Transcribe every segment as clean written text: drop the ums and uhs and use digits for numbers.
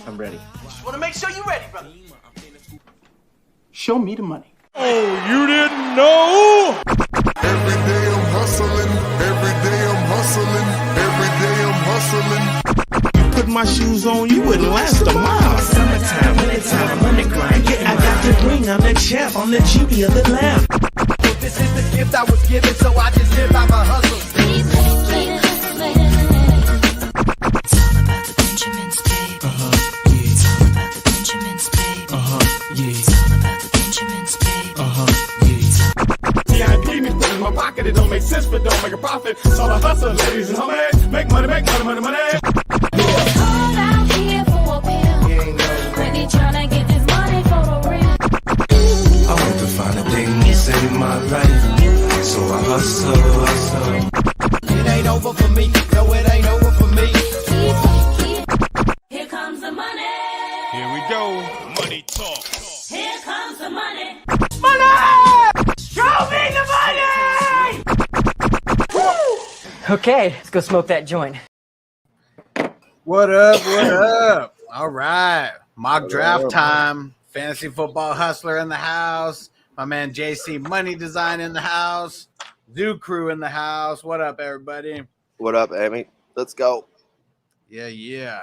I'm ready. Just want to make sure you're ready, brother. Show me the money. Oh, you didn't know? Every day I'm hustling. Every day I'm hustling. Every day I'm hustling. Put my shoes on, you wouldn't last a mile. Summertime, wintertime, I'm on the grind. Yeah, I got the ring, I'm the champ, I'm the genie of the lamp. This is the gift I was given, so I just live by my hustle. It's all about the Benjamins, baby. It's all about the Benjamins, baby. It's all about the Benjamins, baby. VIP me put in my pocket, it don't make sense, but don't make a profit. It's all a hustle, ladies and homies. Make money, make money, money, money. All out here for a pill. When he tryna get this money for the real. I want to find a thing to save my life, so I hustle. It ain't over for me. No, it ain't over for me. Here comes the money. Here we go. Money talk. Here comes the money. Show me the money! Okay, let's go smoke that joint. What up? What up? All right. Mock draft time. Fantasy football hustler in the house. My man JC Money Design in the house. Zoo Crew in the house. What up, everybody? What up, Amy? Let's go. Yeah.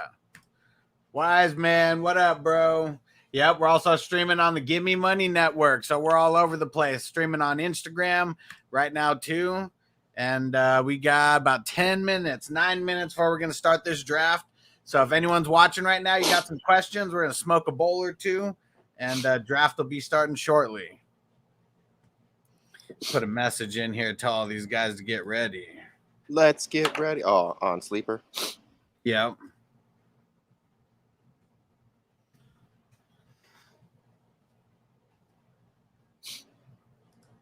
Wise Man, what up, bro? Yep, we're also streaming on the Give Me Money Network. So we're all over the place. Streaming on Instagram right now, too. And we got about 9 minutes before we're going to start this draft. So if anyone's watching right now, you got some questions, we're going to smoke a bowl or two. And draft will be starting shortly. Put a message in here, tell all these guys to get ready. Let's get ready. Oh, on Sleeper. Yep.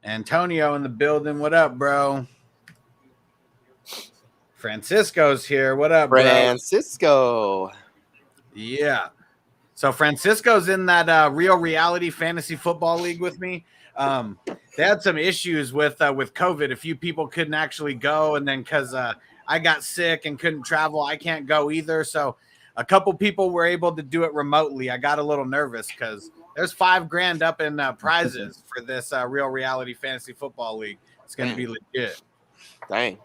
Antonio in the building. What up, bro? Francisco's here. What up, bro? Francisco. Yeah. So Francisco's in that Real Reality Fantasy Football League with me. They had some issues with COVID. A few people couldn't actually go, and then because I got sick and couldn't travel, I can't go either. So a couple people were able to do it remotely. I got a little nervous because there's $5,000 up in prizes for this Real Reality Fantasy Football League. It's going to be legit. Dang.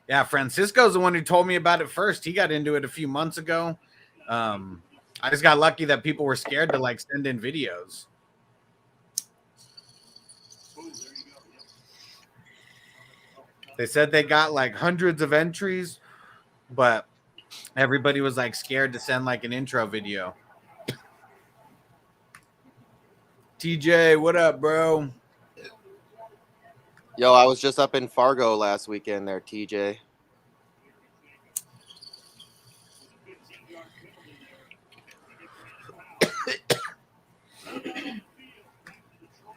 Yeah, Francisco's the one who told me about it first. He got into it a few months ago. I just got lucky that people were scared to like send in videos. They said they got like hundreds of entries, but everybody was like scared to send like an intro video. TJ, what up, bro? Yo, I was just up in Fargo last weekend there, TJ.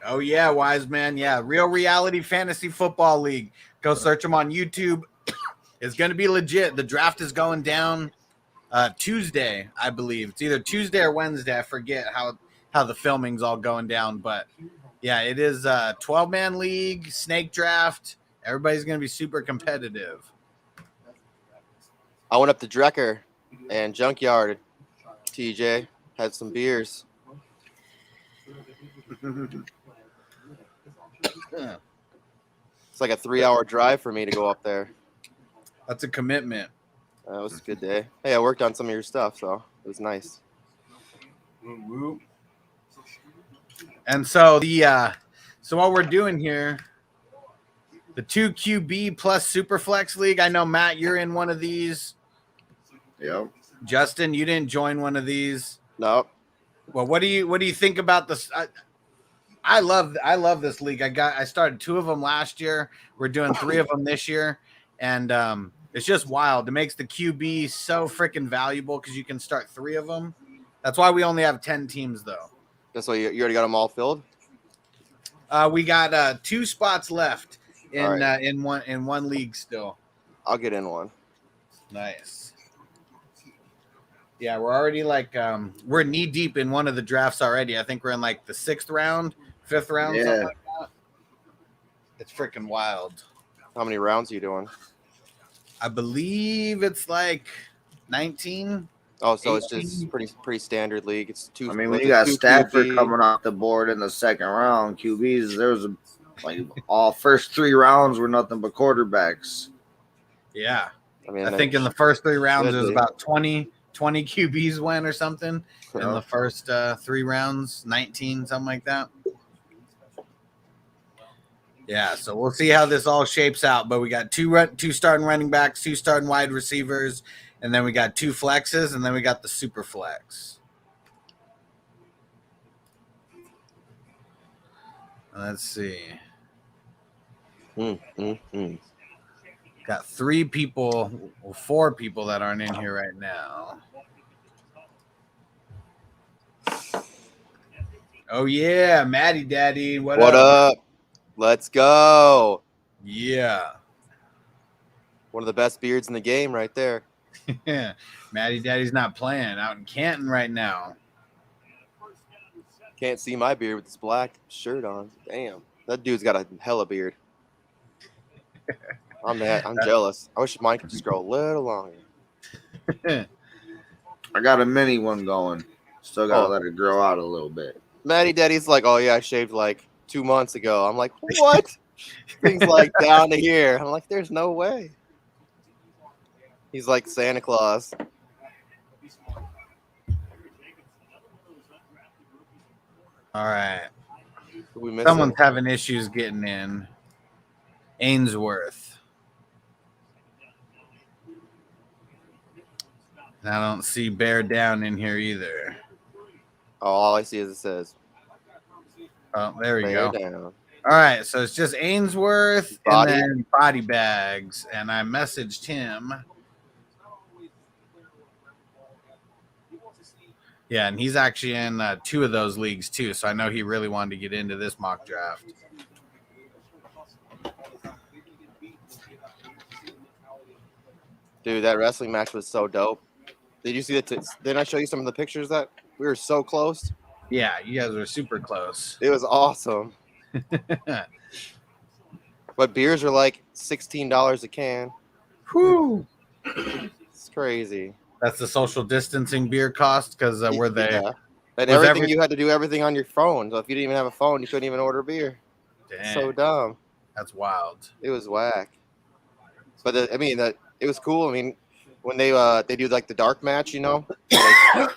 Oh, yeah, Wise Man. Yeah, Real Reality Fantasy Football League. Go search them on YouTube. It's going to be legit. The draft is going down Tuesday, I believe. It's either Tuesday or Wednesday. I forget how the filming's all going down. But, yeah, it is a 12-man league, snake draft. Everybody's going to be super competitive. I went up to Drecker and Junkyard, TJ. Had some beers. It's like a 3-hour drive for me to go up there. That's a commitment. It was a good day. Hey, I worked on some of your stuff, so it was nice. And so so what we're doing here, the 2 QB plus Superflex League. I know, Matt, you're in one of these. Yep. Justin, you didn't join one of these. No. Well, what do you think about this? I love this league. I started 2 of them last year. We're doing 3 of them this year, and it's just wild. It makes the QB so freaking valuable because you can start 3 of them. That's why we only have 10 teams, though. That's why you already got them all filled. We got 2 spots left in right. in one league still. I'll get in one. Nice. Yeah, we're already like we're knee deep in one of the drafts already. I think we're in like the 6th round, 5th round, something like that. It's freaking wild. How many rounds are you doing? I believe it's like 19. Oh, so it's just pretty standard league. It's two. I mean, when like you got two Stafford QB. coming off the board in the second round, QBs, there was like all first 3 rounds were nothing but quarterbacks. Yeah. I mean, I think in the first 3 rounds, it was Should be. about 20 QBs went or something. In the first 3 rounds, 19, something like that. Yeah, so we'll see how this all shapes out. But we got two starting running backs, 2 starting wide receivers, and then we got 2 flexes, and then we got the super flex. Let's see. Got 3 people, or 4 people that aren't in here right now. Oh yeah, Maddie Daddy, what up? Let's go. Yeah. One of the best beards in the game right there. Yeah. Maddie Daddy's not playing out in Canton right now. Can't see my beard with this black shirt on. Damn. That dude's got a hella beard. I'm jealous. I wish mine could just grow a little longer. I got a mini one going. Still got to let it grow out a little bit. Maddie Daddy's like, oh yeah, I shaved like 2 months ago. I'm like, what? Things like down to here. I'm like, there's no way. He's like Santa Claus. All right. Who we missing? Someone's having issues getting in. Ainsworth. And I don't see Bear Down in here either. Oh, all I see is it says. Oh, there we Bear go. Down. All right, so it's just Ainsworth Body. and then Body Bags, and I messaged him. Yeah, and he's actually in 2 of those leagues too, so I know he really wanted to get into this mock draft. Dude, that wrestling match was so dope. Did you see the? Didn't I show you some of the pictures that we were so close? Yeah, you guys were super close. It was awesome. But beers are like $16 a can. Whew. It's crazy. That's the social distancing beer cost because were they? Yeah. And was everything you had to do everything on your phone. So if you didn't even have a phone, you couldn't even order beer. Dang, So dumb. that's wild. It was whack. But it was cool. I mean, when they do like the dark match, you know. Like,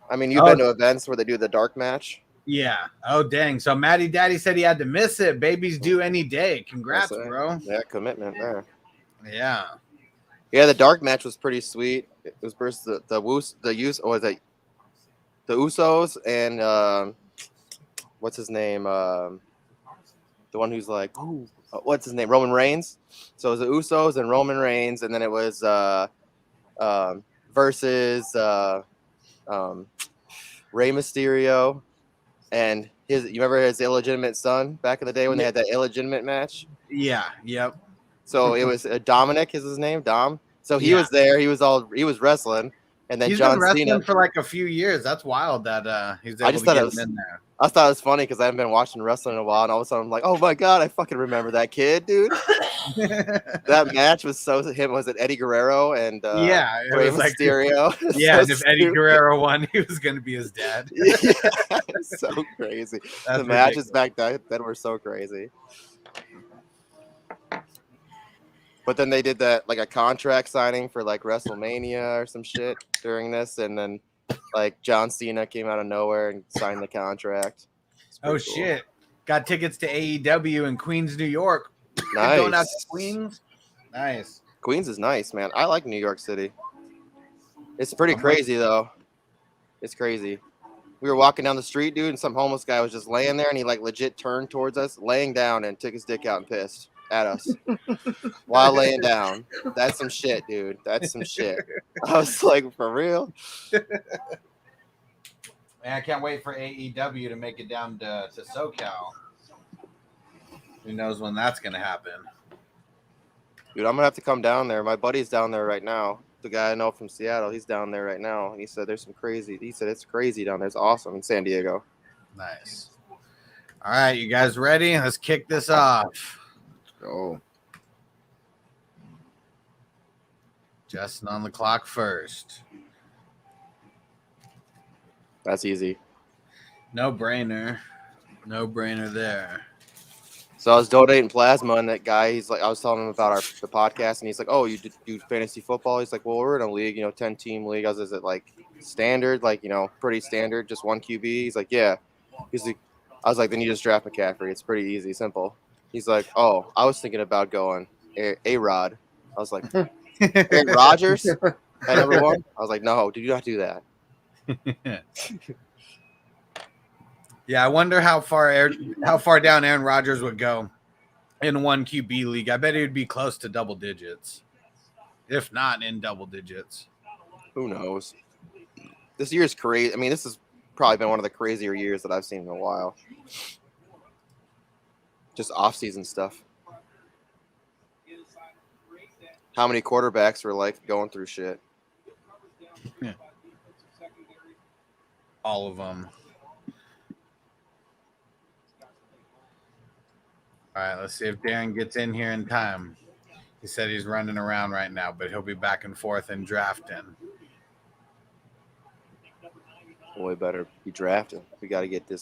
I mean, you've been to events where they do the dark match. Yeah. Oh dang. So Maddie Daddy said he had to miss it. Baby's due any day. Congrats, Yes, sir. bro. Yeah, commitment there. Yeah. Yeah, the dark match was pretty sweet. It was versus the Usos and what's his name? The one who's like, ooh, what's his name? Roman Reigns. So it was the Usos and Roman Reigns, and then it was versus Rey Mysterio and you remember his illegitimate son back in the day when they had that illegitimate match? Yeah. Yep. So it was Dominic is his name, Dom. So he was there. He was wrestling, and then He's John been wrestling Cena for like a few years. That's wild that he's able I just to thought get it was him in there. I thought it was funny because I haven't been watching wrestling in a while, and all of a sudden I'm like, oh my god, I fucking remember that kid, dude. That match was was it Eddie Guerrero and Yeah, it Rey was like- Mysterio? Yeah, So and if Eddie stupid. Guerrero won, he was going to be his dad. Yeah, it's so crazy. That's The matches ridiculous. back then were so crazy. But then they did that like a contract signing for like WrestleMania or some shit during this, and then like John Cena came out of nowhere and signed the contract. It's Oh pretty cool. shit! Got tickets to AEW in Queens, New York. Going out to Nice. Queens. Nice. Queens is nice, man. I like New York City. It's pretty crazy though. It's crazy. We were walking down the street, dude, and some homeless guy was just laying there, and he like legit turned towards us, laying down, and took his dick out and pissed at us while laying down. That's some shit, dude. That's some shit. I was like, for real? Man, I can't wait for AEW to make it down to SoCal. Who knows when that's gonna happen? Dude, I'm gonna have to come down there. My buddy's down there right now. The guy I know from Seattle, he's down there right now. And he said there's some crazy. He said it's crazy down there. It's awesome in San Diego. Nice. All right, you guys ready? Let's kick this off. Oh, Justin on the clock first. That's easy. No brainer. No brainer there. So I was donating plasma, and that guy, he's like, I was telling him about the podcast, and he's like, "Oh, you do fantasy football?" He's like, "Well, we're in a league, 10-team league." I was, "Is it like standard, like pretty standard, just one QB?" He's like, "Yeah." He's like, I was like, "Then you just draft McCaffrey. It's pretty easy, simple." He's like, "Oh, I was thinking about going A-Rod." I was like, "Aaron Rodgers at number one?" I was like, "No, do not do that." Yeah, I wonder how far down Aaron Rodgers would go in one QB league. I bet he would be close to double digits, if not in double digits. Who knows? This year's crazy. I mean, this has probably been one of the crazier years that I've seen in a while. Just off-season stuff. How many quarterbacks were like going through shit? Yeah. All of them. All right, let's see if Darren gets in here in time. He said he's running around right now, but he'll be back and forth and drafting. Boy, better be drafting. We got to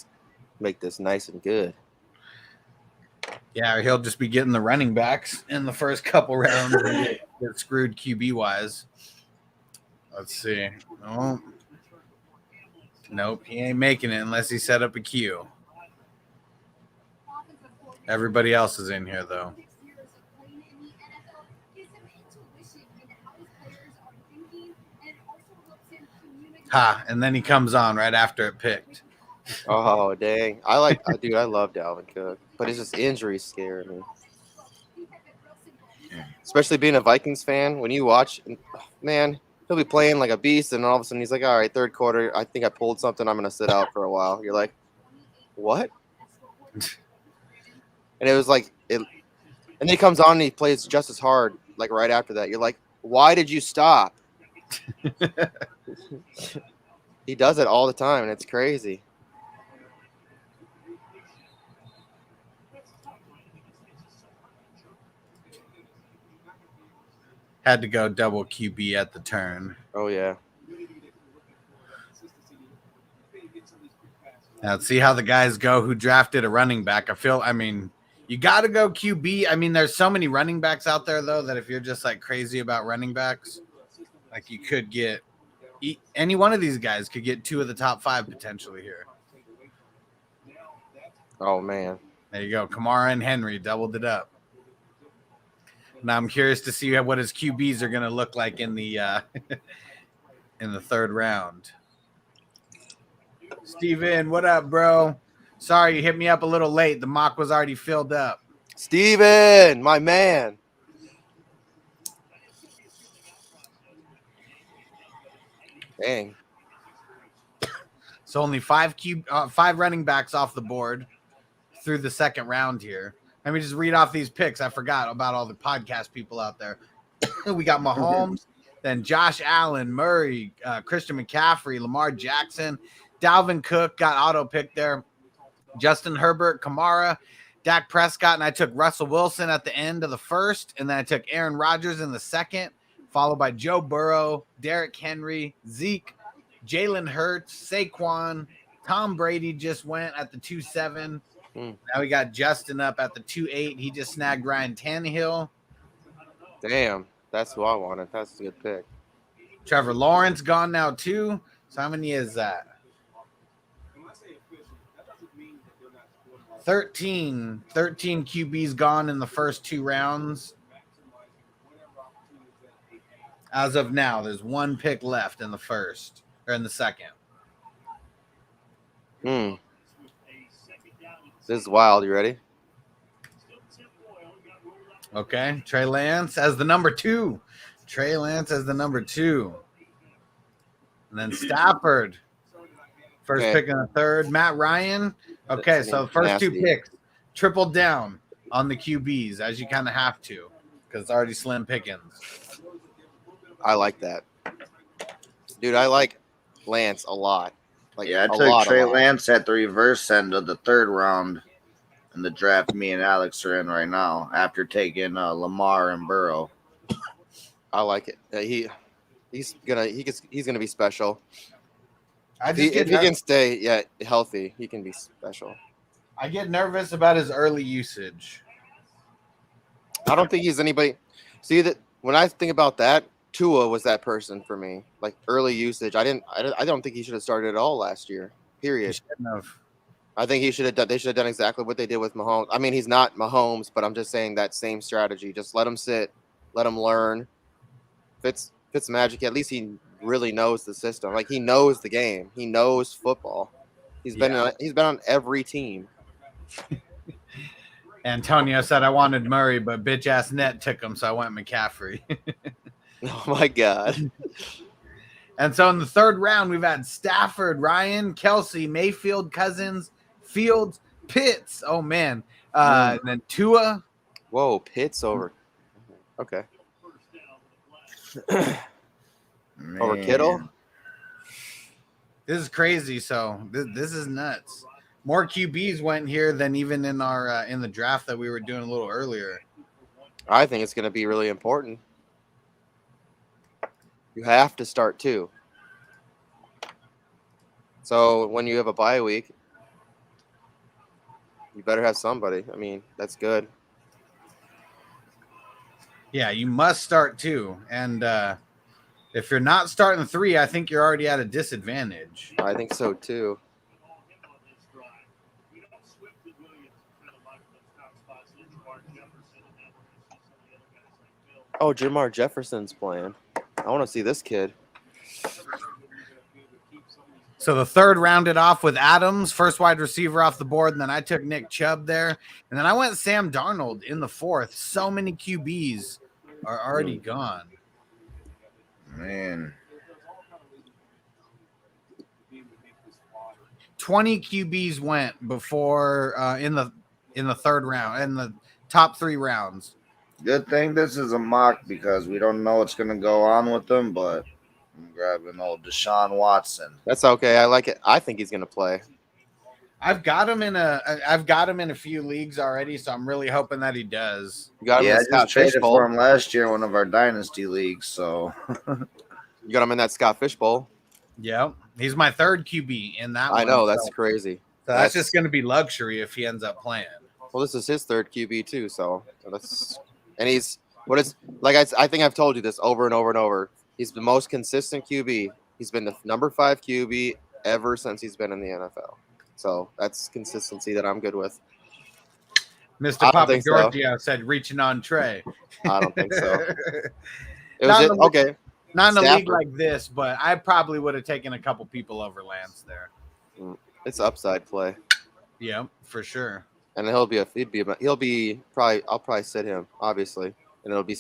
make this nice and good. Yeah, he'll just be getting the running backs in the first couple rounds and get screwed QB-wise. Let's see. Oh. Nope, he ain't making it unless he set up a queue. Everybody else is in here, though. Ha, and then he comes on right after it picked. Oh, dang. I love Dalvin Cook, but it's just injuries scare me. Especially being a Vikings fan, when you watch, man, he'll be playing like a beast, and all of a sudden he's like, all right, third quarter, I think I pulled something, I'm going to sit out for a while. You're like, what? And it was like, and then he comes on and he plays just as hard, like right after that. You're like, why did you stop? He does it all the time, and it's crazy. Had to go double QB at the turn. Oh, yeah. Now, let's see how the guys go who drafted a running back. You got to go QB. I mean, there's so many running backs out there, though, that if you're just like crazy about running backs, like you could get any one of these guys could get 2 of the top 5 potentially here. Oh, man. There you go. Kamara and Henry doubled it up. Now I'm curious to see what his QBs are going to look like in the in the third round. Steven, what up, bro? Sorry you hit me up a little late. The mock was already filled up. Steven, my man. Dang. So only 5 running backs off the board through the second round here. Let me just read off these picks. I forgot about all the podcast people out there. We got Mahomes, then Josh Allen, Murray, Christian McCaffrey, Lamar Jackson, Dalvin Cook got auto-picked there, Justin Herbert, Kamara, Dak Prescott, and I took Russell Wilson at the end of the first, and then I took Aaron Rodgers in the second, followed by Joe Burrow, Derrick Henry, Zeke, Jalen Hurts, Saquon, Tom Brady just went at the 2-7. Now we got Justin up at the 2-8. He just snagged Ryan Tannehill. Damn, that's who I wanted. That's a good pick. Trevor Lawrence gone now too. So how many is that? 13 QBs gone in the first 2 rounds. As of now, there's 1 pick left in the first or in the second. This is wild. You ready? Okay. Trey Lance as the number 2. And then Stafford. First pick in the third. Matt Ryan. Okay, so the first 2 picks tripled down on the QBs, as you kind of have to, because it's already slim pickings. I like that. Dude, I like Lance a lot. Like, yeah, I took Trey Lance at the reverse end of the third round in the draft me and Alex are in right now after taking Lamar and Burrow. I like it. He's gonna be special. If he can stay healthy, he can be special. I get nervous about his early usage. I don't think he's anybody. See that when I think about that, Tua was that person for me. Like early usage, I don't think he should have started at all last year. Period. I think he should have done. They should have done exactly what they did with Mahomes. I mean, he's not Mahomes, but I'm just saying that same strategy. Just let him sit, let him learn. Fitzmagic, at least he really knows the system. Like he knows the game. He knows football. He's been on every team. Antonio said I wanted Murray, but bitch ass net took him, so I went McCaffrey. Oh my God. And so in the third round, we've had Stafford, Ryan, Kelsey, Mayfield, Cousins, Fields, Pitts. Oh man. And then Tua. Whoa, Pitts over. Okay. Over Kittle. This is crazy. So this is nuts. More QBs went here than even in our in the draft that we were doing a little earlier. I think it's going to be really important. You have to start 2. So when you have a bye week, you better have somebody. I mean, that's good. Yeah, you must start 2. And if you're not starting 3, I think you're already at a disadvantage. I think so too. Oh, Jamar Jefferson's playing. I want to see this kid. So the third rounded off with Adams, first wide receiver off the board, and then I took Nick Chubb there. And then I went Sam Darnold in the 4th. So many QBs are already gone. Man. 20 QBs went before in the third round, in the top 3 rounds. Good thing this is a mock because we don't know what's going to go on with them, but I'm grabbing old Deshaun Watson. That's okay. I like it. I think he's going to play. I've got him in a few leagues already, so I'm really hoping that he does. You got him in I Scott just traded Fishbowl. for him last year in one of our dynasty leagues, so You got him in that Scott Fishbowl. Yeah, he's my 3rd QB in that one. I know, that's crazy. So that's just going to be luxury if he ends up playing. Well, this is his 3rd QB too, so that's and he's I think I've told you this over and over and over. He's the most consistent QB. He's been the number 5 QB ever since he's been in the NFL. So that's consistency that I'm good with. Mr. Papa Giorgio said reaching on Trey. I don't think so. Okay. Not in a league like this, but I probably would have taken a couple people over Lance there. It's upside play. Yeah, for sure. And I'll probably sit him, obviously. And it'll be,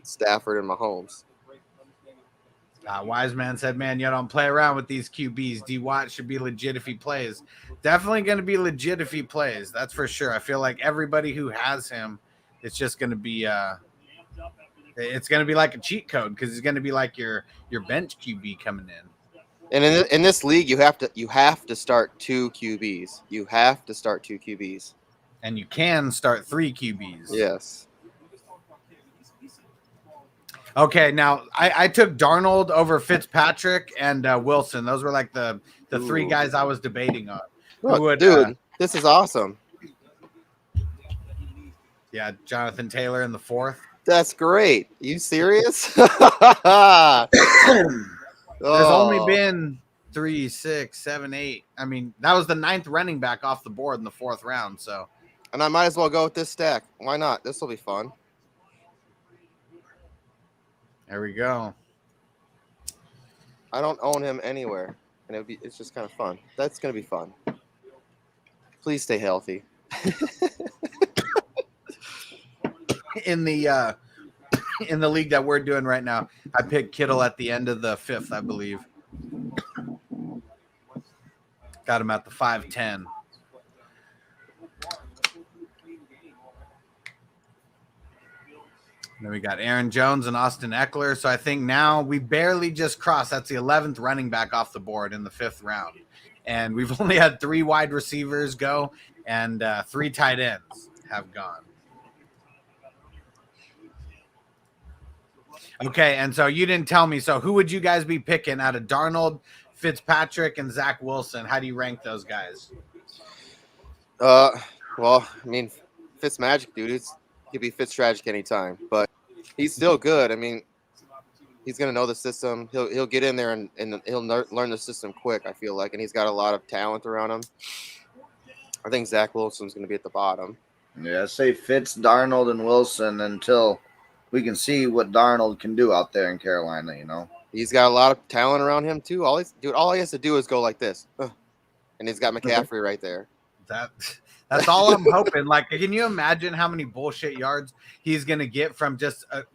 Stafford and Mahomes. Wise man said, man, you don't play around with these QBs. D. Watt should be legit if he plays. Definitely going to be legit if he plays. That's for sure. I feel like everybody who has him, it's just going to be it's going to be like a cheat code because he's going to be like your bench QB coming in. And in this league, you have to start 2 QBs. You have to start 2 QBs. And you can start 3 QBs. Yes. Okay, now I took Darnold over Fitzpatrick and Wilson. Those were like the 3 guys I was debating on. Look, dude, this is awesome. Yeah, Jonathan Taylor in the 4th. That's great. You serious? There's only been 3, 6, 7, 8. I mean, that was the 9th running back off the board in the 4th round. So, and I might as well go with this stack. Why not? This will be fun. There we go. I don't own him anywhere, and it's just kind of fun. That's gonna be fun. Please stay healthy. In the league that we're doing right now, I picked Kittle at the end of the 5th, I believe. Got him at the 5-10. Then we got Aaron Jones and Austin Eckler. So I think now we barely just crossed. That's the 11th running back off the board in the 5th round. And we've only had 3 wide receivers go and 3 tight ends have gone. Okay, and so you didn't tell me. So who would you guys be picking out of Darnold, Fitzpatrick and Zach Wilson. How do you rank those guys? Well, I mean, Fitzmagic, dude, he'd be Fitztragic anytime, but he's still good. I mean, he's gonna know the system. He'll get in there and he'll learn the system quick. I feel like, and he's got a lot of talent around him. I think Zach Wilson's gonna be at the bottom. Yeah, I say Fitz, Darnold, and Wilson until we can see what Darnold can do out there in Carolina. You know, he's got a lot of talent around him too. All he has to do is go like this, and he's got McCaffrey right there. That's all I'm hoping. Like, can you imagine how many bullshit yards he's gonna get from just a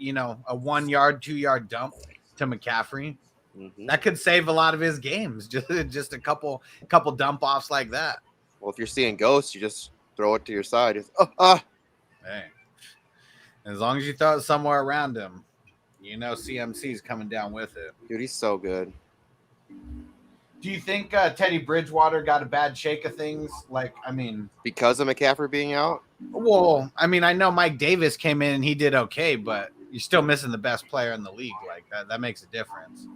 1 yard, 2 yard dump to McCaffrey? Mm-hmm. That could save a lot of his games. Just a couple dump offs like that. Well, if you're seeing ghosts, you just throw it to your side. Hey, as long as you throw it somewhere around him, CMC's coming down with it. Dude, he's so good. Do you think Teddy Bridgewater got a bad shake of things? Because of McCaffrey being out? Well, I know Mike Davis came in and he did okay, but you're still missing the best player in the league. Like that makes a difference.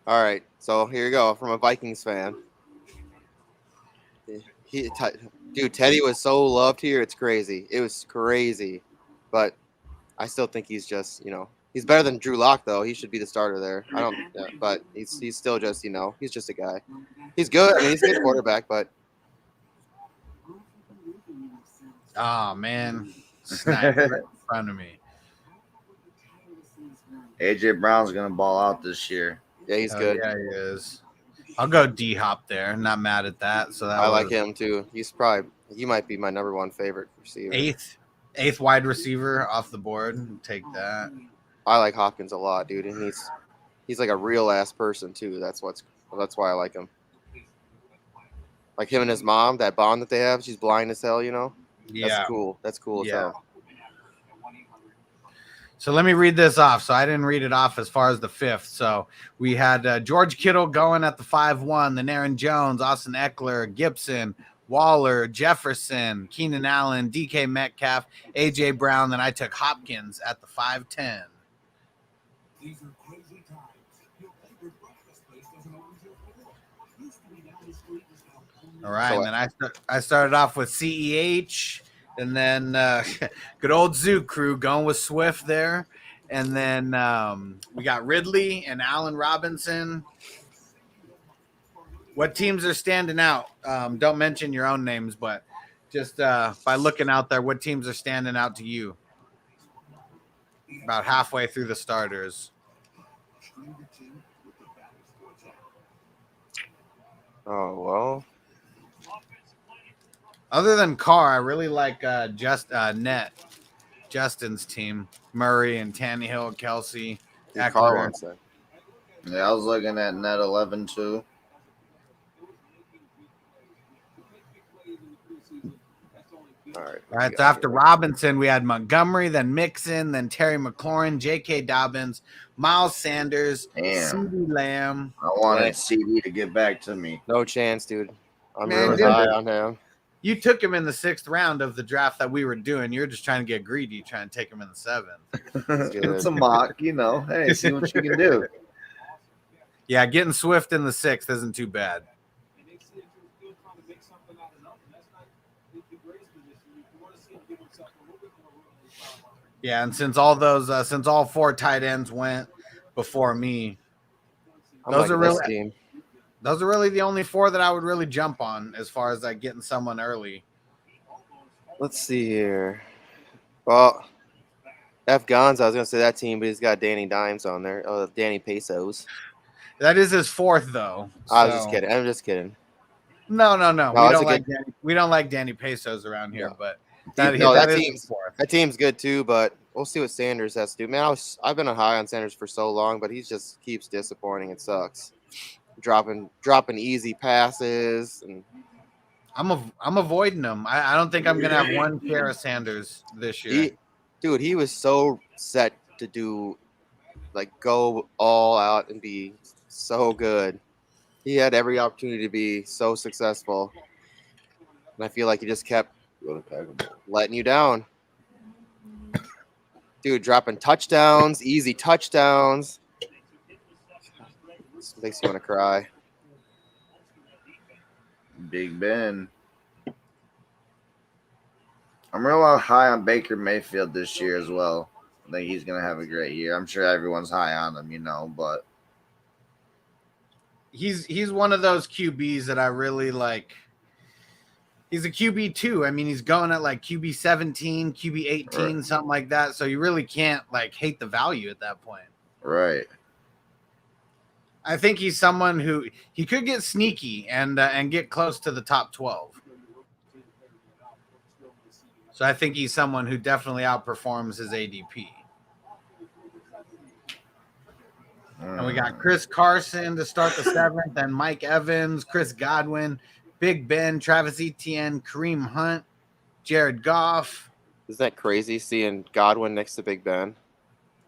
All right, so here you go from a Vikings fan. Dude, Teddy was so loved here. It's crazy. It was crazy, but I still think he's just he's better than Drew Lock though. He should be the starter there. But he's still just he's just a guy. He's good. I mean, he's a good quarterback, but oh man, sniped right in front of me. AJ Brown's gonna ball out this year. Yeah, he's good. Yeah, he is. I'll go D Hop there. Not mad at that. So I like him too. He might be my number one favorite receiver. Eighth wide receiver off the board. Take that. I like Hopkins a lot, dude, and he's like a real ass person too. That's why I like him. Like him and his mom, that bond that they have. She's blind as hell, Yeah. That's cool. That's cool as hell. So let me read this off. So I didn't read it off as far as the fifth. So we had George Kittle going at the 5-1, then Aaron Jones, Austin Eckler, Gibson, Waller, Jefferson, Keenan Allen, DK Metcalf, AJ Brown. Then I took Hopkins at the 5-10. All right, and then I started off with CEH. And then good old Zoo Crew going with Swift there. And then we got Ridley and Allen Robinson. What teams are standing out? Don't mention your own names, but just by looking out there, what teams are standing out to you? About halfway through the starters. Oh, well. Other than Carr, I really like Justin's team. Murray and Tannehill, Kelsey, Eckler. Yeah, I was looking at net 11 too. All right. So after Robinson, we had Montgomery, then Mixon, then Terry McLaurin, J.K. Dobbins, Miles Sanders, CeeDee Lamb. I wanted CD to get back to me. No chance, dude. I'm really high on him. You took him in the 6th round of the draft that we were doing. You're just trying to get greedy, trying to take him in the 7th. It's a mock, Hey, see what you can do. Yeah, getting Swift in the 6th isn't too bad. Yeah, and since all 4 tight ends went before me, those are really the only 4 that I would really jump on as far as like getting someone early. Let's see here. Well, F. Gonza, I was gonna say that team, but he's got Danny Dimes on there. Oh, Danny Pesos. That is his 4th though. I was just kidding. I'm just kidding. No. We don't like Danny Pesos around here, but that team's good too. But we'll see what Sanders has to do. Man, I've been high on Sanders for so long, but he just keeps disappointing. It sucks. Dropping easy passes, and I'm avoiding him. I don't think I'm gonna have one pair of Sanders this year. He was so set to go all out and be so good. He had every opportunity to be so successful, and I feel like he just kept letting you down. Dude, dropping touchdowns, easy touchdowns. Makes you want to cry. Big Ben. I'm real high on Baker Mayfield this year as well. I think he's gonna have a great year. I'm sure everyone's high on him, but he's one of those QBs that I really like. He's a QB 2. I mean, he's going at like QB 17, QB 18, something like that. So you really can't like hate the value at that point. Right. I think he's someone who he could get sneaky and get close to the top 12. So I think he's someone who definitely outperforms his ADP. And we got Chris Carson to start the 7th, and Mike Evans, Chris Godwin, Big Ben, Travis Etienne, Kareem Hunt, Jared Goff. Isn't that crazy seeing Godwin next to Big Ben?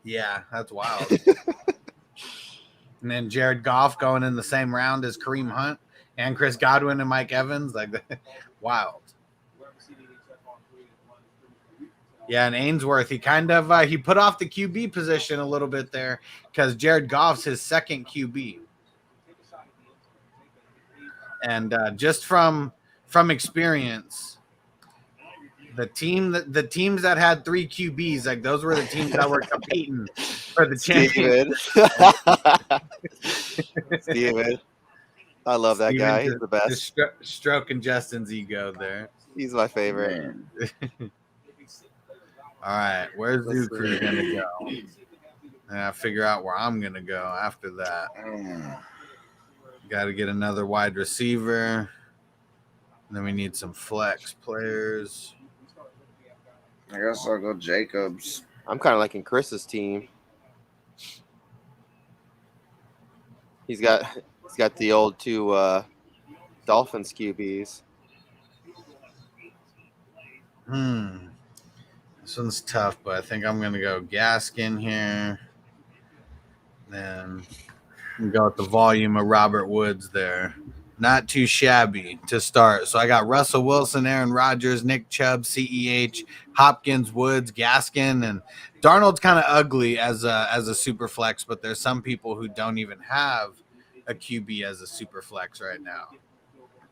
Yeah, that's wild. And then Jared Goff going in the same round as Kareem Hunt and Chris Godwin and Mike Evans. Like, wild. Yeah, and Ainsworth, he kind of he put off the QB position a little bit there because Jared Goff's his second QB. And just from experience, the teams that had 3 QBs, like those were the teams that were competing for the championship. Steven. I love that guy. He's the best. Just stroking Justin's ego there. He's my favorite. All right, where's Zucre gonna go? And I figure out where I'm gonna go after that. Got to get another wide receiver. Then we need some flex players. I guess I'll go Jacobs. I'm kind of liking Chris's team. He's got the old 2 Dolphins QBs. This one's tough, but I think I'm gonna go Gaskin here. Then go with the volume of Robert Woods there. Not too shabby to start. So I got Russell Wilson, Aaron Rodgers, Nick Chubb, CEH, Hopkins, Woods, Gaskin, and Darnold's kind of ugly as a super flex, but there's some people who don't even have a QB as a super flex right now.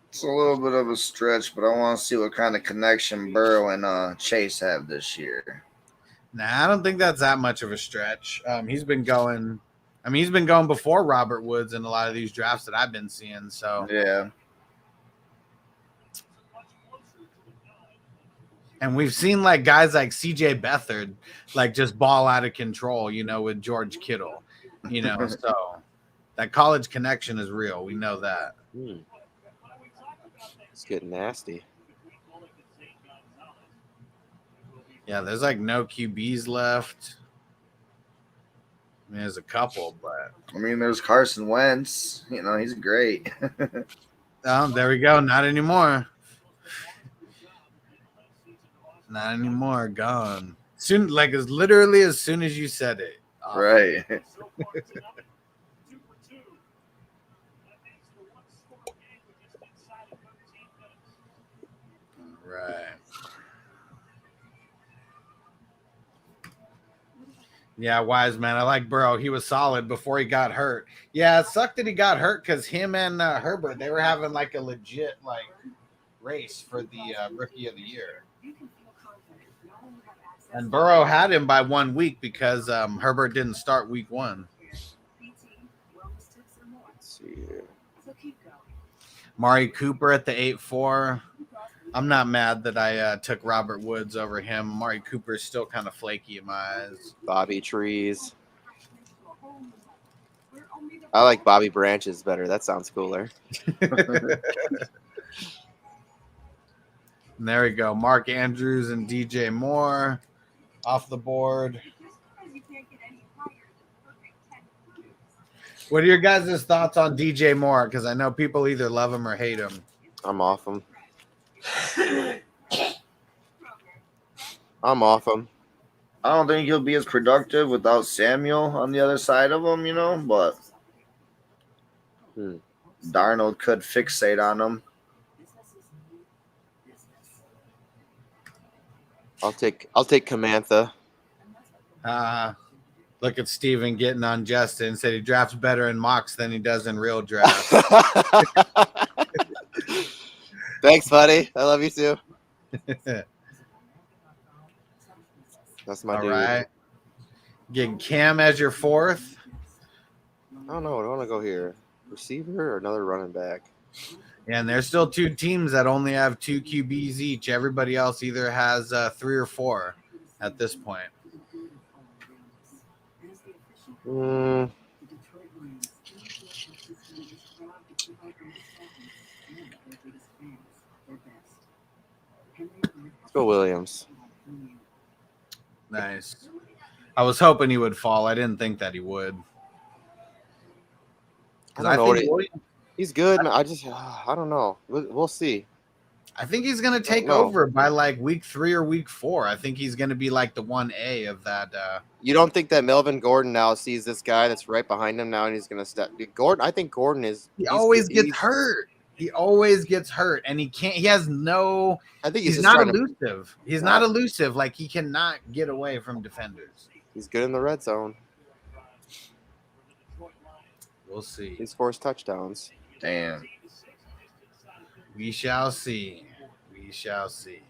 It's a little bit of a stretch, but I want to see what kind of connection Burrow and Chase have this year. Nah, I don't think that's that much of a stretch. He's been going before Robert Woods in a lot of these drafts that I've been seeing. So yeah. And we've seen like guys like CJ Beathard like just ball out of control, with George Kittle, so that college connection is real. We know that. It's getting nasty. Yeah, there's like no QBs left. I mean, there's a couple, but there's Carson Wentz. He's great. Oh, there we go. Not anymore. Not anymore. Gone. Soon, like as literally as soon as you said it. Right. Right. Yeah, wise man. I like Burrow. He was solid before he got hurt. Yeah, it sucked that he got hurt because him and Herbert, they were having like a legit like race for the rookie of the year. And Burrow had him by 1 week because Herbert didn't start week 1. Let's see here. Mari Cooper at the 8-4. I'm not mad that I took Robert Woods over him. Mari Cooper is still kind of flaky in my eyes. Bobby Trees. I like Bobby Branches better. That sounds cooler. And there we go. Mark Andrews and DJ Moore off the board. What are your guys' thoughts on DJ Moore? Because I know people either love him or hate him. I'm off him. I'm off him. I don't think he'll be as productive without Samuel on the other side of him, but Darnold could fixate on him. I'll take Camantha. Look at Steven getting on Justin. Said he drafts better in mocks than he does in real drafts. Thanks, buddy. I love you too. That's my All dude. right. Getting Cam as your fourth. I don't know. I want to go here. Receiver or another running back? And there's still two teams that only have 2 QBs each. Everybody else either has 3 or 4 at this point. Let's go Williams. Nice. I was hoping he would fall. I didn't think that he would. I don't know he's good, man. I don't know. We'll see. I think he's going to take over by like week 3 or week 4. I think he's going to be like the 1A of that. You don't think that Melvin Gordon now sees this guy that's right behind him now and he's going to step? Gordon, I think Gordon is. He always gets hurt. He always gets hurt, and he can't. He has no. I think he's not elusive. He's not elusive. Like he cannot get away from defenders. He's good in the red zone. We'll see. He scores touchdowns. Damn. We shall see. We shall see.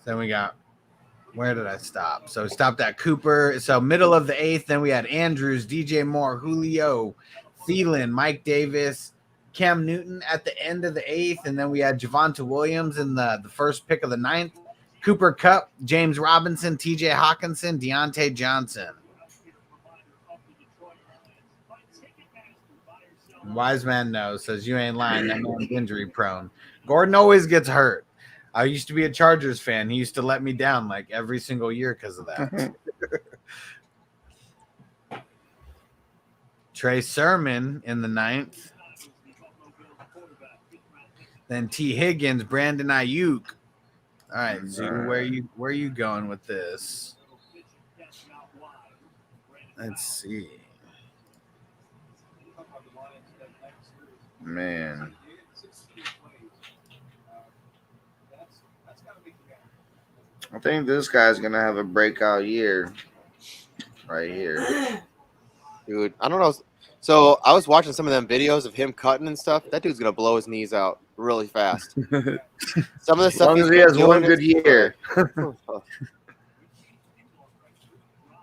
Then we got. Where did I stop? So stopped at Cooper. So middle of the 8th. Then we had Andrews, DJ Moore, Julio, Thielen, Mike Davis, Cam Newton at the end of the 8th. And then we had Javonte Williams in the first pick of the 9th. Cooper Kupp, James Robinson, TJ Hawkinson, Deontay Johnson. Wise man knows, says you ain't lying. That man's injury prone. Gordon always gets hurt. I used to be a Chargers fan. He used to let me down like every single year because of that. Trey Sermon in the 9th. Then T. Higgins, Brandon Ayuk. All right, Zoo, where are you going with this? Let's see. Man. I think this guy's going to have a breakout year right here. Dude, I don't know. So I was watching some of them videos of him cutting and stuff. That dude's going to blow his knees out really fast. Some of the stuff as long as he has one good year.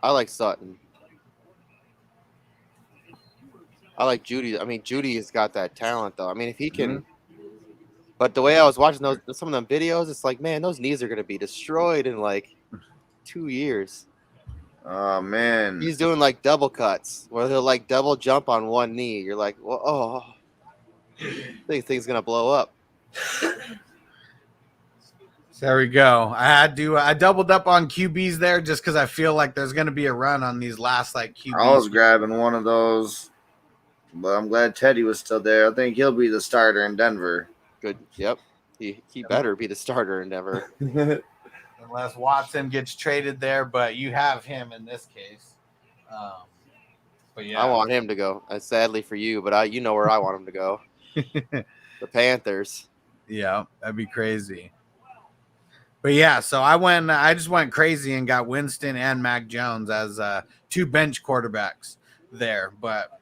I like Sutton. I like Judy. I mean, Judy has got that talent, though. I mean, if he can. But the way I was watching some of them videos, it's like, man, those knees are going to be destroyed in like 2 years. Oh, man. He's doing like double cuts where he'll like double jump on one knee. You're like, well, oh, I think thing's going to blow up. There we go. I doubled up on QBs there just because I feel like there's going to be a run on these last like QBs. I was grabbing one of those, but I'm glad Teddy was still there. I think he'll be the starter in Denver. Good. Yep. He better be the starter in Denver. Unless Watson gets traded there, but you have him in this case. But yeah, I want him to go. Sadly for you, but you know where I want him to go. The Panthers. Yeah, that'd be crazy. But yeah, so I just went crazy and got Winston and Mac Jones as 2 bench quarterbacks there. But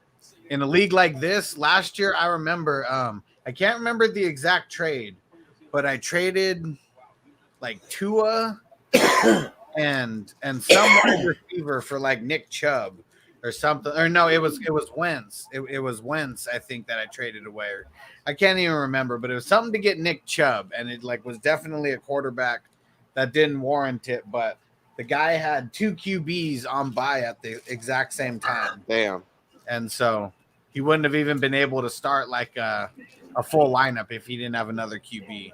in a league like this last year, I remember I can't remember the exact trade, but I traded like Tua and some wide receiver for like Nick Chubb or something. Or no, it was Wentz. It was Wentz, I think, that I traded away. I can't even remember, but it was something to get Nick Chubb, and it like was definitely a quarterback that didn't warrant it, but the guy had 2 QBs on bye at the exact same time. Damn. And so he wouldn't have even been able to start like a full lineup if he didn't have another QB.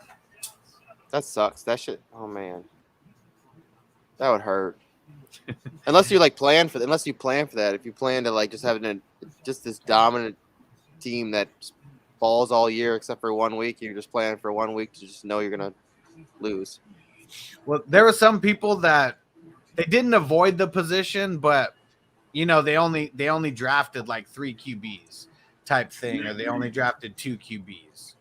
That sucks. That shit. Oh man, that would hurt. Unless you plan for that. If you plan to like just having just this dominant team that balls all year except for 1 week, you're just planning for 1 week to just know you're gonna lose. Well, there were some people that they didn't avoid the position, but you know they only drafted like 3 QBs type thing, or they only drafted 2 QBs.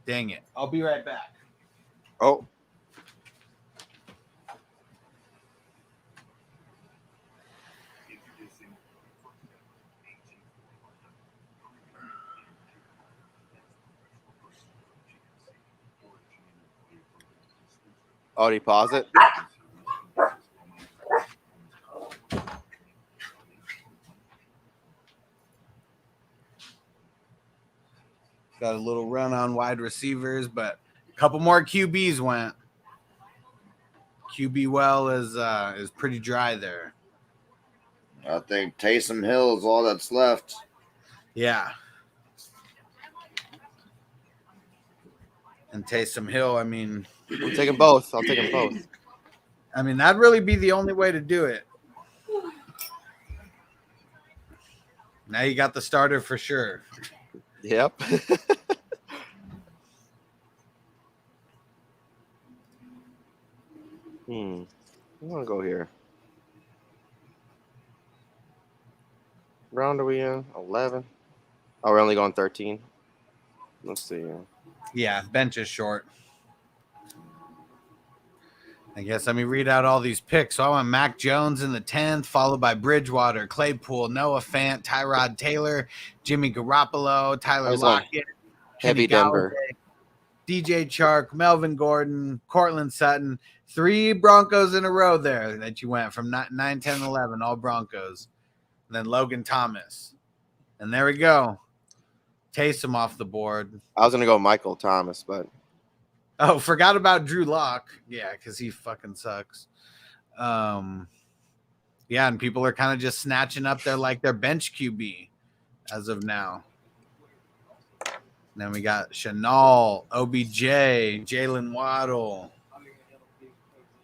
Dang it. I'll be right back. Oh. Oh, did he pause it? Got a little run on wide receivers, but a couple more QBs went. QB well is pretty dry there. I think Taysom Hill is all that's left. Yeah. And Taysom Hill, I mean, I'm taking both. I'll take them both. I mean, that'd really be the only way to do it. Now you got the starter for sure. Yep. I want to go here. Round are we in? 11. Oh, we're only going 13. Let's see. Yeah, bench is short. I guess let me read out all these picks. So I went Mac Jones in the 10th, followed by Bridgewater, Claypool, Noah Fant, Tyrod Taylor, Jimmy Garoppolo, Tyler Lockett, Heavy Kenny Denver. Galladay, DJ Chark, Melvin Gordon, Cortland Sutton. 3 Broncos in a row there that you went from 9, 10, 11, all Broncos. And then Logan Thomas. And there we go. Taysom off the board. I was going to go Michael Thomas, but Oh, forgot about Drew Lock. Yeah, because he fucking sucks. Yeah, and people are kind of just snatching up their bench QB as of now. And then we got Chanel, OBJ, Jalen Waddle.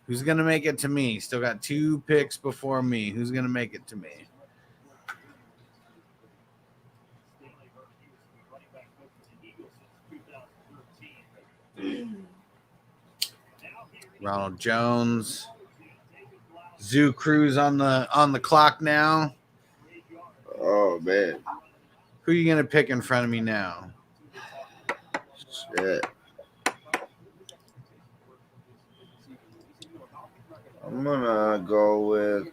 Who's going to make it to me? Still got 2 picks before me. Who's going to make it to me? Ronald Jones. Zoo Cruz on the clock now. Oh, man. Who are you going to pick in front of me now? Shit. I'm going to go with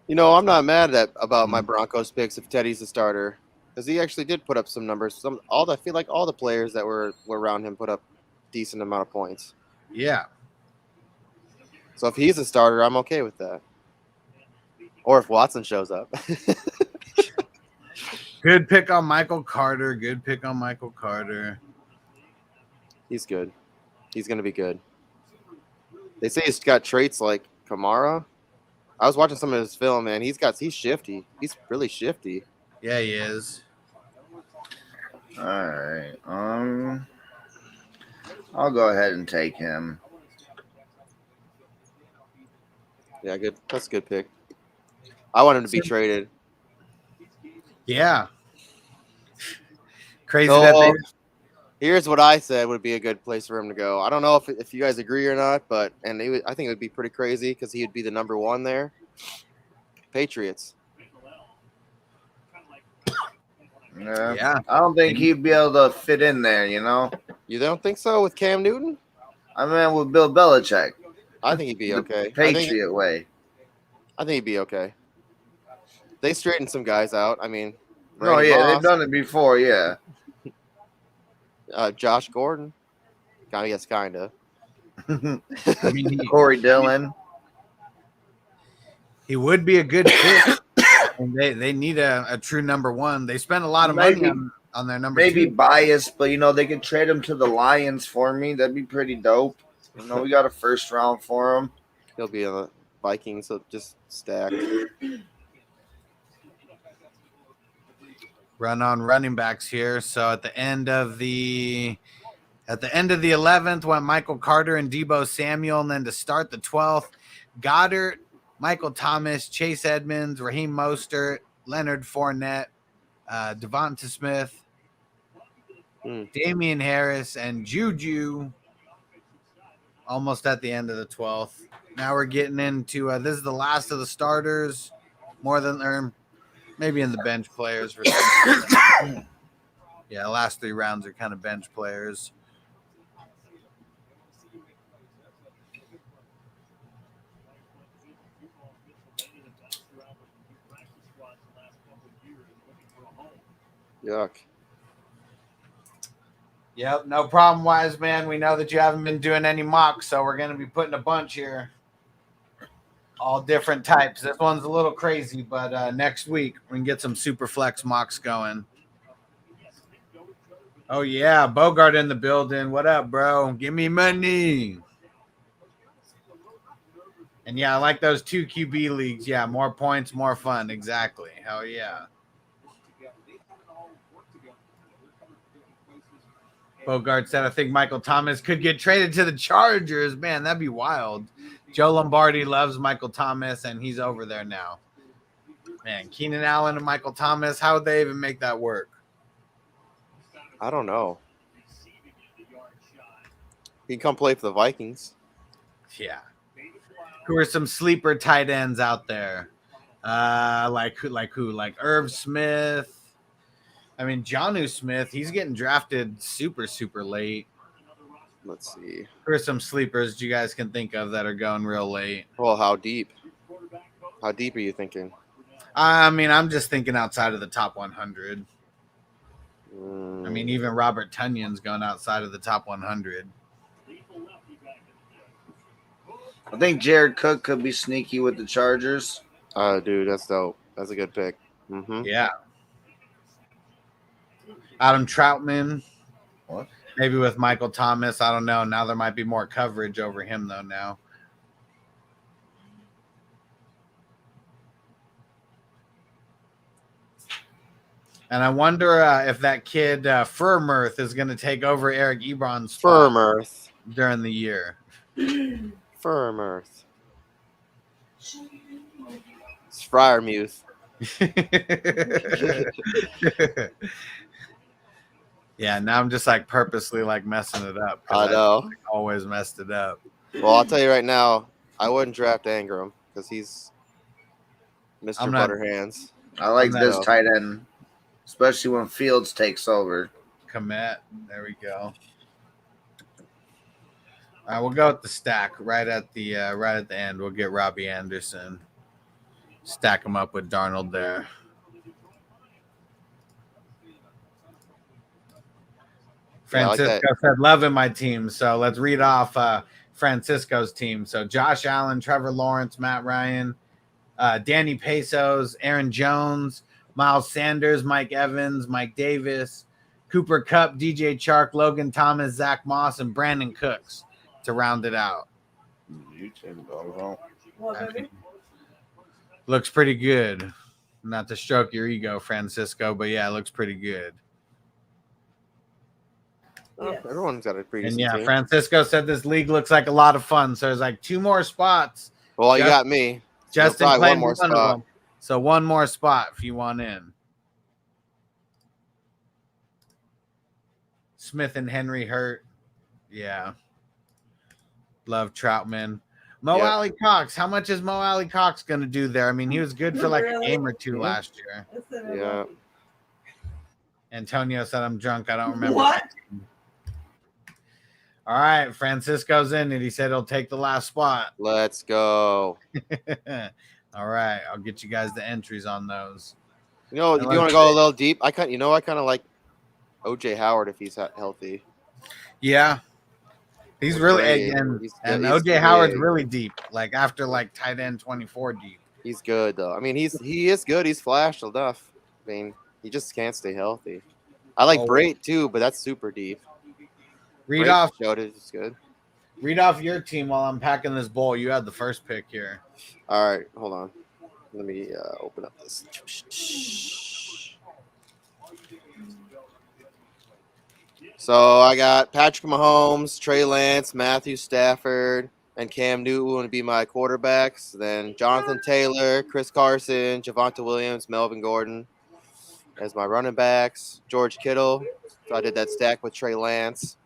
you know, I'm not mad about my Broncos picks if Teddy's the starter, because he actually did put up some numbers. I feel like all the players that were around him put up decent amount of points. Yeah. So if he's a starter, I'm okay with that. Or if Watson shows up. Good pick on Michael Carter. Good pick on Michael Carter. He's good. He's going to be good. They say he's got traits like Kamara. I was watching some of his film, man. He's shifty. He's really shifty. Yeah, he is. all right. I'll go ahead and take him. Yeah, good. That's a good pick. I want him to be traded. Yeah. Crazy So, that they here's what I said would be a good place for him to go. I don't know if you guys agree or not, but I think it would be pretty crazy because he would be the number 1 there. Patriots. Yeah. I don't think he'd be able to fit in there, you know? You don't think so with Cam Newton? I mean, with Bill Belichick. I think he'd be okay. Patriot way. I think he'd be okay. They straightened some guys out. I mean, Oh, Randy yeah, Moss, they've done it before, yeah. Josh Gordon. I guess kind of. I mean, Corey Dillon. he would be a good fit. And they need a true number 1. They spent a lot of money on their number 2. Maybe biased, but, you know, they could trade him to the Lions for me. That'd be pretty dope. You know, we got a first round for him. He'll be on the Vikings, so just stacked. Run on running backs here. So at the end of the 11th went Michael Carter and Deebo Samuel, and then to start the 12th, Goddard, Michael Thomas, Chase Edmonds, Raheem Mostert, Leonard Fournette, Devonta Smith, Damian Harris, and Juju. Almost at the end of the 12th. Now we're getting into this is the last of the starters, maybe in the bench players. Yeah, the last 3 rounds are kind of bench players. Yuck. Yep, no problem, wise man. We know that you haven't been doing any mocks, so we're going to be putting a bunch here. All different types. This one's a little crazy, but next week we can get some super flex mocks going. Oh, yeah, Bogart in the building. What up, bro? Give me money. And, yeah, I like those 2 QB leagues. Yeah, more points, more fun. Exactly. Hell, yeah. Bogart said, I think Michael Thomas could get traded to the Chargers. Man, that'd be wild. Joe Lombardi loves Michael Thomas, and he's over there now. Man, Keenan Allen and Michael Thomas, how would they even make that work? I don't know. He can come play for the Vikings. Yeah. Who are some sleeper tight ends out there? Like who? Like Irv Smith. I mean, Jonnu Smith, he's getting drafted super, super late. Let's see. Who are some sleepers you guys can think of that are going real late? Well, how deep? How deep are you thinking? I mean, I'm just thinking outside of the top 100. I mean, even Robert Tunyon's going outside of the top 100. I think Jared Cook could be sneaky with the Chargers. Dude, that's dope. That's a good pick. Mm-hmm. Yeah. Adam Troutman. What? Maybe with Michael Thomas. I don't know. Now there might be more coverage over him, though, now. And I wonder if that kid, Furmirth, is going to take over Eric Ebron's spot Furmirth. during the year. Furmirth. It's Fryermuth. Yeah, now I'm just like purposely like messing it up. I know. Like, always messed it up. Well, I'll tell you right now, I wouldn't draft Ingram because he's Mr. I'm not- Butterhands. I like I'm this not- tight end, especially when Fields takes over. Komet. There we go. All right, we'll go with the stack right at the end. We'll get Robbie Anderson. Stack him up with Darnold there. Yeah, I like Francisco that. said, loving my team. So let's read off Francisco's team. So Josh Allen, Trevor Lawrence, Matt Ryan, Danny Pesos, Aaron Jones, Miles Sanders, Mike Evans, Mike Davis, Cooper Kupp, DJ Chark, Logan Thomas, Zach Moss, and Brandon Cooks to round it out. Looks pretty good. Not to stroke your ego, Francisco, but yeah, it looks pretty good. Oh, everyone's got a pretty And decent yeah, team. Francisco said this league looks like a lot of fun. So there's like 2 more spots. Well, you Just- got me. Justin probably played one more one of spot. them. So 1 more spot if you want in. Smith and Henry hurt. Yeah. Love Troutman. Mo Yeah. Alley Cox. How much is Mo Alley Cox going to do there? I mean, he was good for like a game or 2 last year. Yeah. Antonio said I'm drunk. I don't remember. What? All right. Francisco's in it. He said he'll take the last spot. Let's go. All right. I'll get you guys the entries on those. You know, if you want to go a little deep, I kind of like OJ Howard if he's healthy. Yeah. He's Or really Gray. and He's good. He's OJ Howard's big. really deep, like after like tight end 24 deep. He's good though. I mean, he is good. He's flashed enough. I mean, he just can't stay healthy. I like Oh. Brait too, but that's super deep. Read Brait off showed it. It's good. your team while I'm packing this bowl. You had the first pick here. All right, hold on. Let me open up this. So I got Patrick Mahomes, Trey Lance, Matthew Stafford, and Cam Newton to be my quarterbacks. Then Jonathan Taylor, Chris Carson, Javonte Williams, Melvin Gordon as my running backs. George Kittle. So I did that stack with Trey Lance.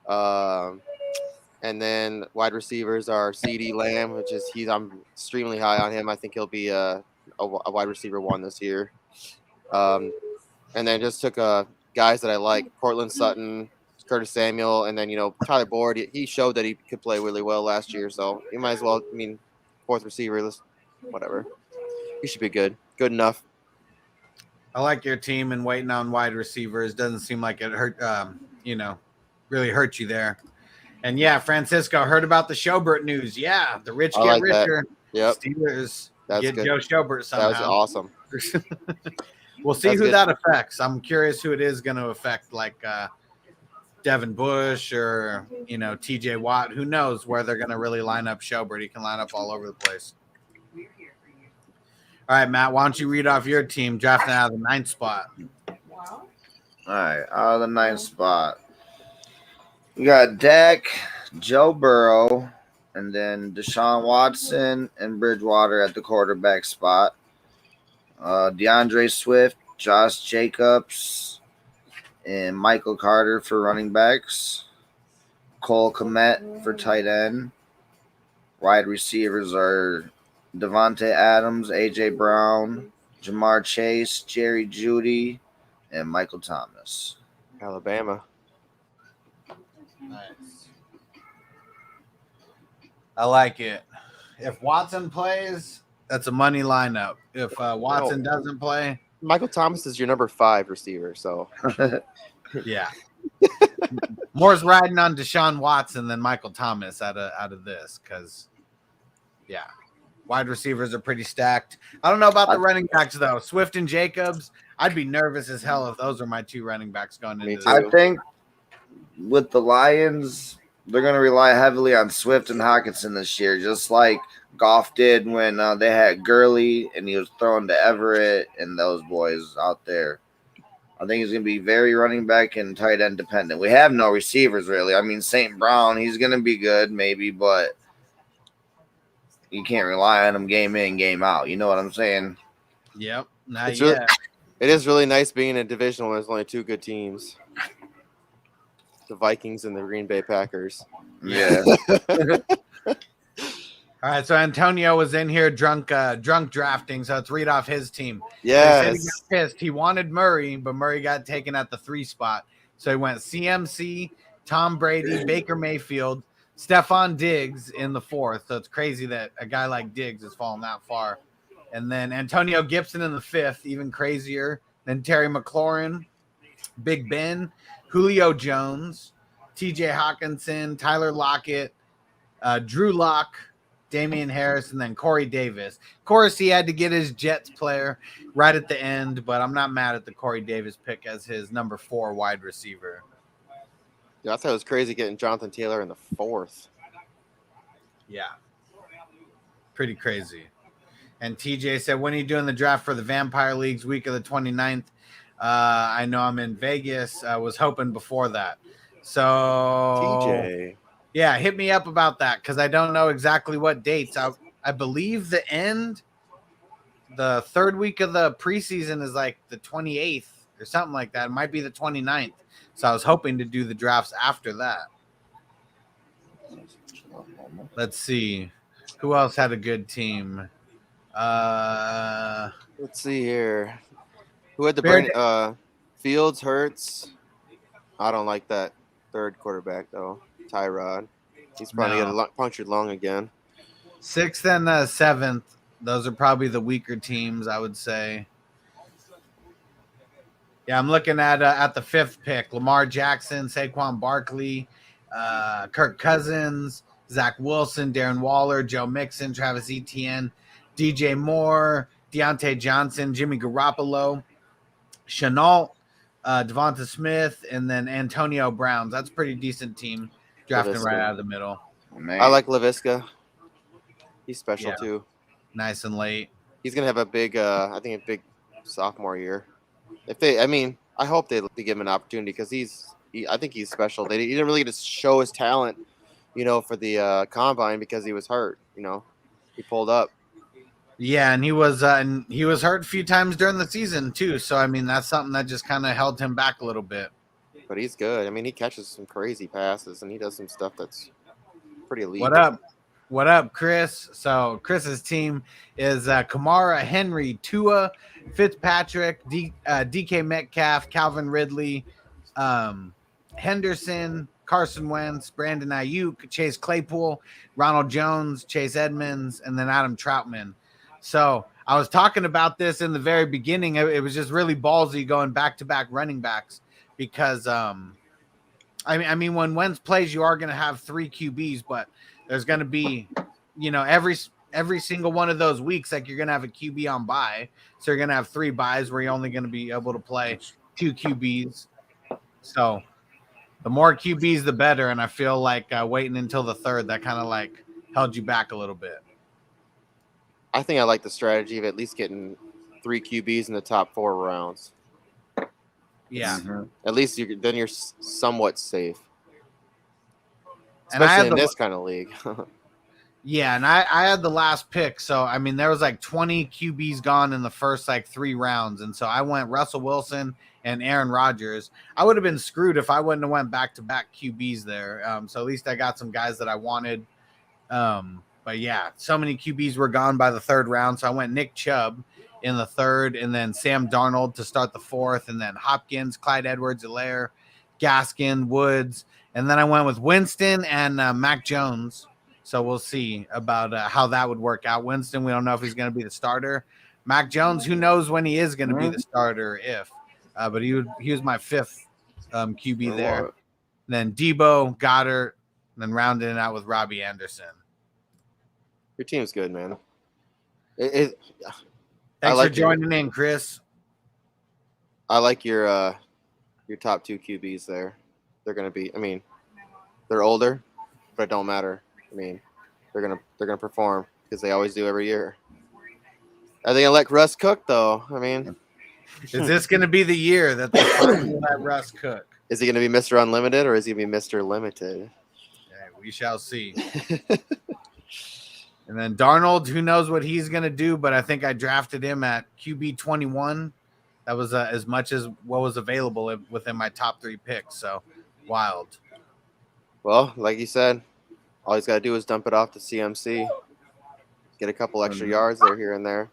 And then wide receivers are CeeDee Lamb, which is I'm extremely high on him. I think he'll be a wide receiver 1 this year. And then just took guys that I like: Cortland Sutton, Curtis Samuel, and then Tyler Boyd. He showed that he could play really well last year, so you might as well. I mean, 4th receiver, whatever. He should be good enough. I like your team and waiting on wide receivers. Doesn't seem like it hurt. really hurt you there. And yeah, Francisco, heard about the Schobert news. Yeah, the rich I get like that. richer. Yep. Steelers That's get good. Joe Schobert That was somehow. awesome. We'll see That's who good. that affects. I'm curious who it is going to affect, like Devin Bush or TJ Watt. Who knows where they're going to really line up Schobert? He can line up all over the place. All right, Matt, why don't you read off your team drafting out of the 9th spot? All right, out of the 9th spot, we got Dak, Joe Burrow, and then Deshaun Watson and Bridgewater at the quarterback spot. DeAndre Swift, Josh Jacobs, and Michael Carter for running backs. Cole Kmet for tight end. Wide receivers are Devontae Adams, A.J. Brown, Jamar Chase, Jerry Jeudy, and Michael Thomas. Alabama. Nice. I like it. If Watson plays, that's a money lineup. If Watson doesn't play, Michael Thomas is your number 5 receiver. So yeah. More's riding on Deshaun Watson than Michael Thomas out of this because, yeah, wide receivers are pretty stacked. I don't know about the running backs, though. Swift and Jacobs, I'd be nervous as hell if those are my 2 running backs going into this. I think with the Lions, they're going to rely heavily on Swift and Hawkinson this year, just like Goff did when they had Gurley and he was throwing to Everett and those boys out there. I think he's going to be very running back and tight end dependent. We have no receivers, really. I mean, St. Brown, he's going to be good maybe, but you can't rely on him game in, game out. You know what I'm saying? Yep. Not It's yet. it is really nice being in a division when there's only 2 good teams. The Vikings and the Green Bay Packers. Yeah. All right, so Antonio was in here drunk drafting, so let's read off his team. Yes. He said he got pissed. He wanted Murray, but Murray got taken at the 3 spot. So he went CMC, Tom Brady, Baker Mayfield, Stephon Diggs in the 4th. So it's crazy that a guy like Diggs has fallen that far. And then Antonio Gibson in the 5th, even crazier. Then Terry McLaurin, Big Ben, Julio Jones, TJ Hawkinson, Tyler Lockett, Drew Lock, Damian Harris, and then Corey Davis. Of course, he had to get his Jets player right at the end, but I'm not mad at the Corey Davis pick as his number 4 wide receiver. Yeah, I thought it was crazy getting Jonathan Taylor in the 4th. Yeah. Pretty crazy. And TJ said, when are you doing the draft for the Vampire Leagues week of the 29th? I know I'm in Vegas. I was hoping before that. So TJ. Yeah, hit me up about that because I don't know exactly what dates. I believe the 3rd week of the preseason is like the 28th or something like that. It might be the 29th. So I was hoping to do the drafts after that. Let's see. Who else had a good team? Let's see here. Who had the Fields, Hurts? I don't like that 3rd quarterback, though. Tyrod. He's probably getting punctured lung again. 6th and 7th. Those are probably the weaker teams, I would say. Yeah, I'm looking at the 5th pick. Lamar Jackson, Saquon Barkley, Kirk Cousins, Zach Wilson, Darren Waller, Joe Mixon, Travis Etienne, DJ Moore, Deontay Johnson, Jimmy Garoppolo, Chenault, Devonta Smith, and then Antonio Brown. That's a pretty decent team drafting Laviska. right out of the middle. Man. I like Laviska. He's special, too. Nice and late. He's going to have a big, I think, a big sophomore year. I hope they give him an opportunity because I think he's special. He didn't really get to show his talent, for the combine because he was hurt. He pulled up. Yeah, and he was hurt a few times during the season too. So that's something that just kind of held him back a little bit. But he's good. He catches some crazy passes and he does some stuff that's pretty elite. What up, Chris? So Chris's team is Kamara, Henry, Tua, Fitzpatrick, DK Metcalf, Calvin Ridley, Henderson, Carson Wentz, Brandon Ayuk, Chase Claypool, Ronald Jones, Chase Edmonds, and then Adam Troutman. So I was talking about this in the very beginning. It was just really ballsy going back-to-back running backs because I mean, when Wentz plays, you are going to have 3 QBs, but there's going to be, every single one of those weeks, like you're going to have a QB on bye. So you're going to have 3 buys where you're only going to be able to play 2 QBs. So the more QBs, the better. And I feel like waiting until the 3rd, that kind of like held you back a little bit. I think I like the strategy of at least getting 3 QBs in the top 4 rounds. Yeah. At least then you're somewhat safe. And I had Especially in this kind of league. Yeah, and I had the last pick. So, I mean, there was like 20 QBs gone in the first like 3 rounds. And so I went Russell Wilson and Aaron Rodgers. I would have been screwed if I wouldn't have went back-to-back QBs there. So at least I got some guys that I wanted. But yeah, so many QBs were gone by the 3rd round. So I went Nick Chubb in the 3rd, and then Sam Darnold to start the 4th, and then Hopkins, Clyde Edwards-Helaire, Gaskin, Woods. And then I went with Winston and Mac Jones. So we'll see about how that would work out. Winston, we don't know if he's going to be the starter. Mac Jones, who knows when he is going to be the starter, if. But he was my 5th QB there. And then Debo, Goddard, and then rounding it out with Robbie Anderson. Your team's good, man. Thanks like for joining in, Chris. I like your top 2 QBs there. They're going to be, they're older, but it don't matter. They're gonna perform because they always do every year. Are they gonna let Russ cook though? Is this gonna be the year that they finally let Russ cook? Is he gonna be Mr. Unlimited or is he gonna be Mr. Limited? Yeah, we shall see. And then Darnold, who knows what he's gonna do? But I think I drafted him at QB 21. That was as much as what was available within my top 3 picks. So wild. Well, like you said. All he's got to do is dump it off to CMC, get a couple extra yards there, here and there.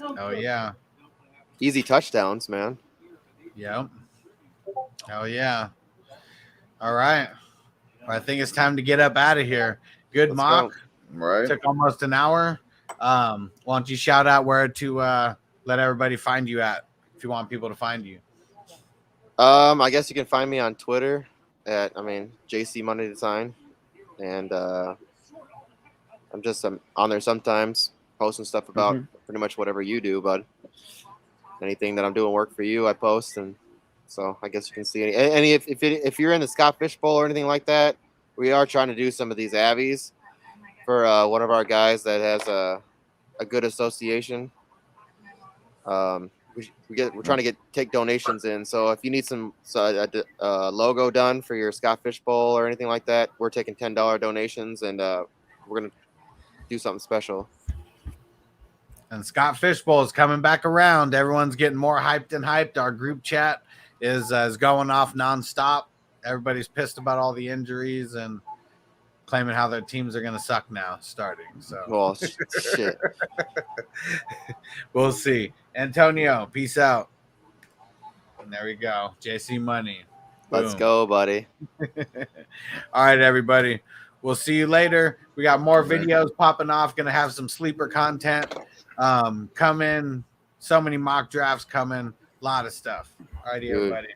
Oh, yeah. Easy touchdowns, man. Yep. Oh, yeah. All right. Well, I think it's time to get up out of here. Good mock. Right. Took almost an hour. Why don't you shout out where to let everybody find you at if you want people to find you? I guess you can find me on Twitter at, JC Money Design. And I'm just on there sometimes posting stuff about pretty much whatever you do, bud. Anything that I'm doing work for you, I post. And so I guess you can see any if you're in the Scott Fish Bowl or anything like that, we are trying to do some of these Avies for one of our guys that has a good association. We're trying to take donations in. So if you need some logo done for your Scott Fish Bowl or anything like that, we're taking $10 donations, and we're gonna do something special. And Scott Fish Bowl is coming back around. Everyone's getting more hyped and hyped. Our group chat is going off nonstop. Everybody's pissed about all the injuries and claiming how their teams are going to suck now starting. So, well, shit. We'll see. Antonio, peace out. And there we go. JC Money. Let's go, buddy. All right, everybody. We'll see you later. We got more videos popping off. Going to have some sleeper content coming. So many mock drafts coming. A lot of stuff. All righty, everybody.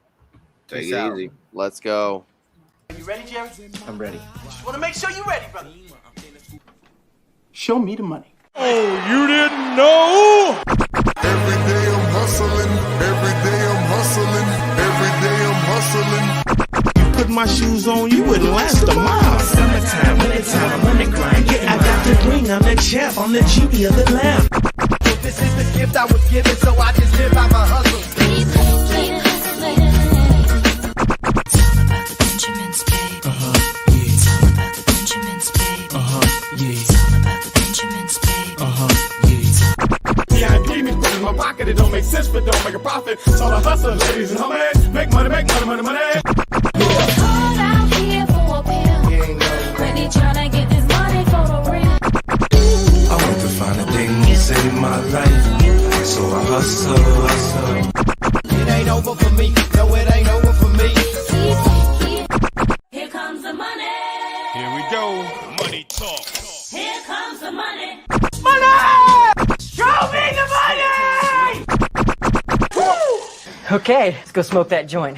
Take it easy. Let's go. You ready, Jerry? I'm ready. Just want to make sure you're ready, brother. Show me the money. Oh, you didn't know? Every day I'm hustling. Every day I'm hustling. Every day I'm hustling. Put my shoes on, you wouldn't last a mile. Summertime, wintertime, I'm on the grind. Yeah, I got the ring, I'm the champ, I'm the genie of the lamp. This is the gift I was given, so I just live by my hustle. It's all about the Benjamins, baby. It's all about the Benjamins, baby. It's all about the Benjamins, baby. Yeah, I keep me put in my pocket. It don't make sense, but don't make a profit. It's all a hustle, ladies and homies. Make money, money, money. Called out here for a pill. Really tryna get this money for the real. I want to find a thing to save my life. So I hustle. It ain't over for me. No, it ain't over for me. Here comes the money. Here we go. Money talk. Here comes the money. Show me the money! Okay, let's go smoke that joint.